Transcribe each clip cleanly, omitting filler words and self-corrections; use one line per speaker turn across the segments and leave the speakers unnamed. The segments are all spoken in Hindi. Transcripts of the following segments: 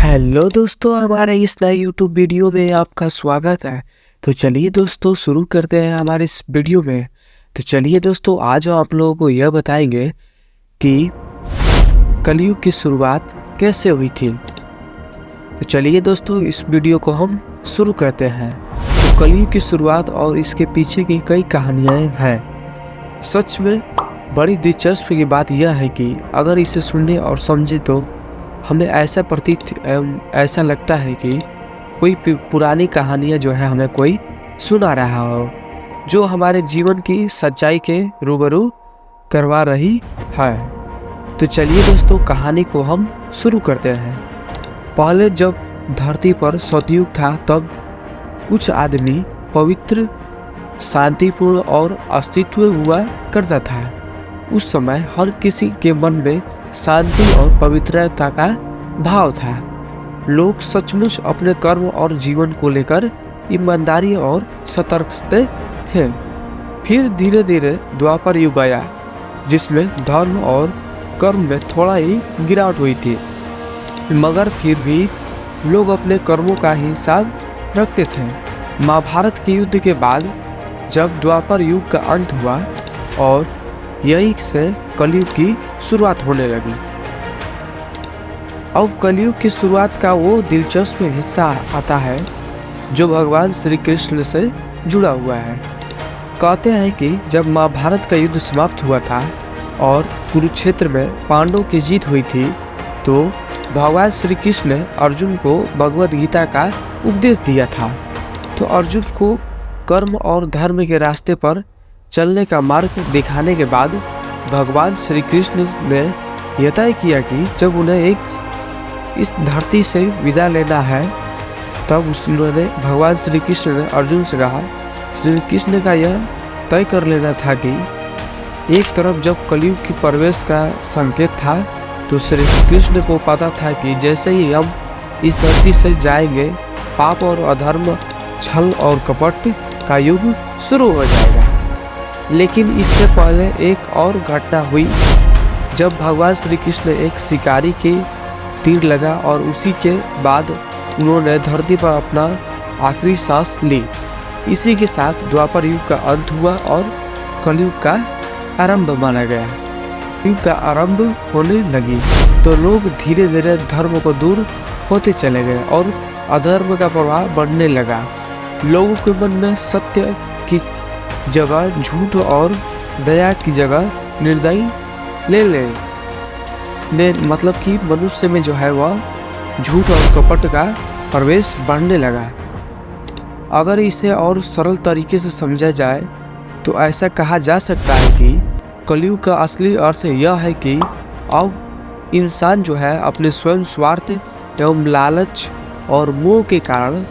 हेलो दोस्तों, हमारे इस नए यूट्यूब वीडियो में आपका स्वागत है। तो चलिए दोस्तों शुरू करते हैं हमारे इस वीडियो में। तो चलिए दोस्तों, आज हम आप लोगों को यह बताएंगे कि कलयुग की शुरुआत कैसे हुई थी। तो चलिए दोस्तों, इस वीडियो को हम शुरू करते हैं। तो कलयुग की शुरुआत और इसके पीछे की कई कहानियाँ हैं। सच में बड़ी दिलचस्प की बात यह है कि अगर इसे सुनने और समझे तो हमें ऐसा प्रतीत एवं ऐसा लगता है कि कोई पुरानी कहानियाँ जो है हमें कोई सुना रहा हो, जो हमारे जीवन की सच्चाई के रूबरू करवा रही है। तो चलिए दोस्तों, कहानी को हम शुरू करते हैं। पहले जब धरती पर सतयुग था, तब कुछ आदमी पवित्र, शांतिपूर्ण और अस्तित्व हुआ करता था। उस समय हर किसी के मन में शांति और पवित्रता का भाव था। लोग सचमुच अपने कर्म और जीवन को लेकर ईमानदारी और सतर्क थे। फिर धीरे धीरे द्वापर युग आया, जिसमें धर्म और कर्म में थोड़ा ही गिरावट हुई थी, मगर फिर भी लोग अपने कर्मों का हिसाब रखते थे। महाभारत के युद्ध के बाद जब द्वापर युग का अंत हुआ और यही से कलयुग की शुरुआत होने लगी। अब कलयुग की शुरुआत का वो दिलचस्प हिस्सा आता है जो भगवान श्री कृष्ण से जुड़ा हुआ है। कहते हैं कि जब महाभारत का युद्ध समाप्त हुआ था और कुरुक्षेत्र में पांडवों की जीत हुई थी, तो भगवान श्री कृष्ण ने अर्जुन को भगवद गीता का उपदेश दिया था। तो अर्जुन को कर्म और धर्म के रास्ते पर चलने का मार्ग दिखाने के बाद भगवान श्री कृष्ण ने यह तय किया कि जब उन्हें इस धरती से विदा लेना है, तब उन्होंने भगवान श्री कृष्ण ने अर्जुन से कहा। श्री कृष्ण का यह तय कर लेना था कि एक तरफ जब कलयुग की प्रवेश का संकेत था, तो श्री कृष्ण को पता था कि जैसे ही हम इस धरती से जाएंगे, पाप और अधर्म, छल और कपट का युग शुरू हो जाएगा। लेकिन इससे पहले एक और घटना हुई, जब भगवान श्री कृष्ण एक शिकारी के तीर लगा और उसी के बाद उन्होंने धरती पर अपना आखिरी सांस ली। इसी के साथ द्वापर युग का अंत हुआ और कलयुग का आरंभ माना गया। युग का आरंभ होने लगी तो लोग धीरे धीरे धर्म को दूर होते चले गए और अधर्म का प्रभाव बढ़ने लगा। लोगों के मन में सत्य की जगह झूठ और दया की जगह निर्दयी मतलब कि मनुष्य में जो है वह झूठ और कपट का प्रवेश बढ़ने लगा। अगर इसे और सरल तरीके से समझा जाए तो ऐसा कहा जा सकता है कि कलयुग का असली अर्थ यह है कि अब इंसान जो है अपने स्वयं स्वार्थ एवं लालच और मोह के कारण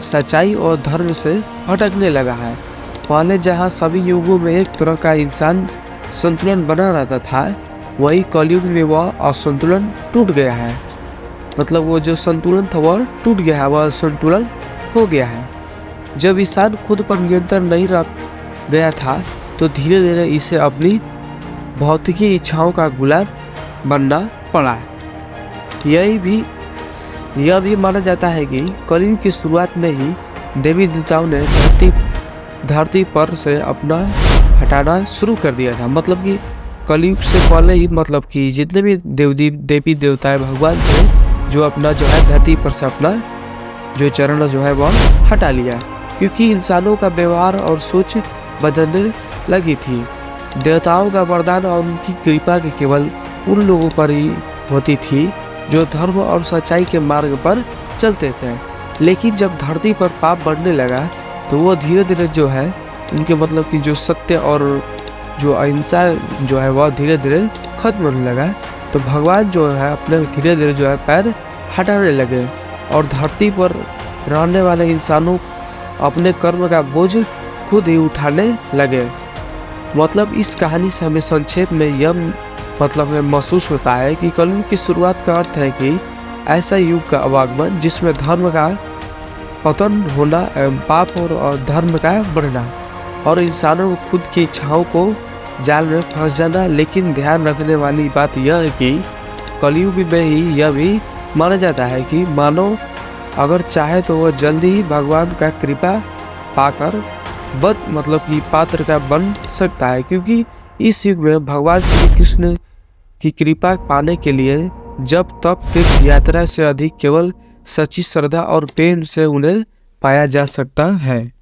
सच्चाई और धर्म से भटकने लगा है। पहले जहाँ सभी युगों में एक तरह का इंसान संतुलन बना रहता था, वही कलयुग में वह असंतुलन टूट गया है। मतलब वो जो संतुलन था वह टूट गया है, वह असंतुलन हो गया है। जब इंसान खुद पर नियंत्रण नहीं रह गया था, तो धीरे धीरे इसे अपनी भौतिकी इच्छाओं का गुलाम बनना पड़ा। यह भी माना जाता है कि कलयुग की शुरुआत में ही देवी देवताओं ने धरती पर से अपना हटाना शुरू कर दिया था। मतलब कि कलयुग से पहले ही, मतलब कि जितने भी देवी देवताएं भगवान थे, जो अपना जो है धरती पर से अपना जो चरण जो है वह हटा लिया, क्योंकि इंसानों का व्यवहार और सोच बदलने लगी थी। देवताओं का वरदान और उनकी कृपा के केवल उन लोगों पर ही होती थी जो धर्म और सच्चाई के मार्ग पर चलते थे। लेकिन जब धरती पर पाप बढ़ने लगा, तो वो धीरे धीरे जो है उनके मतलब कि जो सत्य और जो अहिंसा जो है वह धीरे धीरे खत्म होने लगा। तो भगवान जो है अपने धीरे धीरे जो है पैर हटाने लगे और धरती पर रहने वाले इंसानों अपने कर्म का बोझ खुद ही उठाने लगे। मतलब इस कहानी से हमें संक्षेप में यह मतलब महसूस होता है कि कलयुग की शुरुआत का अर्थ है कि ऐसा युग का आगमन जिसमें धर्म का पतन होना एवं पाप और धर्म का बढ़ना और इंसानों को खुद की इच्छाओं को जाल में फंस जाना। लेकिन ध्यान रखने वाली बात यह है कि कलयुग में ही यह भी माना जाता है कि मानव अगर चाहे तो वह जल्दी ही भगवान का कृपा पाकर पात्र का बन सकता है, क्योंकि इस युग में भगवान श्री कृष्ण की कृपा पाने के लिए जब तप तीर्थ यात्रा से अधिक केवल सच्ची श्रद्धा और प्रेम से उन्हें पाया जा सकता है।